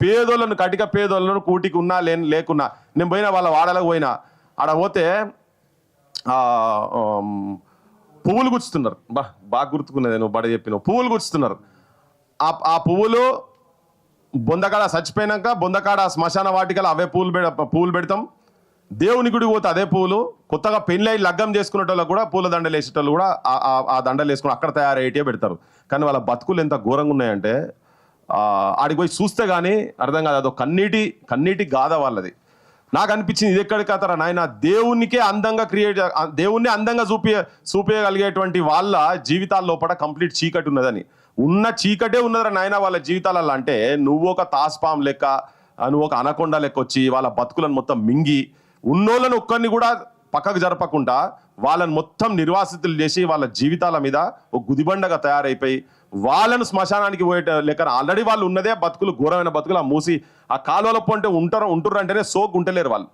పేదోళ్ళను కటిక పేదోళ్ళను కూటికి ఉన్నా లేకున్నా నేను పోయినా వాళ్ళ వాడలకు పోయినా ఆడ పోతే పువ్వులు గుచ్చుతున్నారు. బాగా గుర్తుకున్నది నువ్వు బడ చెప్పినావు. పువ్వులు గుచ్చుతున్నారు. ఆ పువ్వులు బొందకాడ చచ్చిపోయినాక బొందకాడ శ్మశాన వాటికలు అవే పువ్వులు పెడతాం. దేవుని గుడికి పోతే అదే పువ్వులు. కొత్తగా పెళ్ళై లగ్గం చేసుకునేటోళ్ళకు కూడా పూల దండలు వేసేటోళ్ళు కూడా ఆ దండలు వేసుకుని అక్కడ తయారయ్యేటే పెడతారు. కానీ వాళ్ళ బతుకులు ఎంత ఘోరంగా ఉన్నాయంటే ఆడికి పోయి చూస్తే కానీ అర్థం కాదు. అదో కన్నీటి గాథ వాళ్ళది. నాకు అనిపించింది ఇది ఎక్కడికి కథరా నాయన, దేవునికే అందంగా దేవుణ్ణి అందంగా చూపించగలిగేటువంటి వాళ్ళ జీవితాల లోపల కంప్లీట్ చీకటి ఉన్నదని. ఉన్న చీకటే ఉన్నదరా నాయన వాళ్ళ జీవితాలలో. అంటే నువ్వు ఒక తాస్పాం లెక్క, నువ్వు ఒక అనకొండ లెక్క వచ్చి వాళ్ళ బతుకులను మొత్తం మింగి ఉన్నోళ్ళని ఒక్కరిని కూడా పక్కకు జరపకుండా వాళ్ళని మొత్తం నిర్వాసితులు చేసి వాళ్ళ జీవితాల మీద ఒక గుదిబండగా తయారైపోయి వాళ్ళను శ్మశానానికి పోయేట లెక్క ఆల్రెడీ వాళ్ళు ఉన్నదే బతుకులు ఘోరమైన బతుకులు. ఆ మూసి ఆ కాలువల పొంటే ఉంటుర్రు అంటేనే సోకు ఉంటలేరు వాళ్ళు.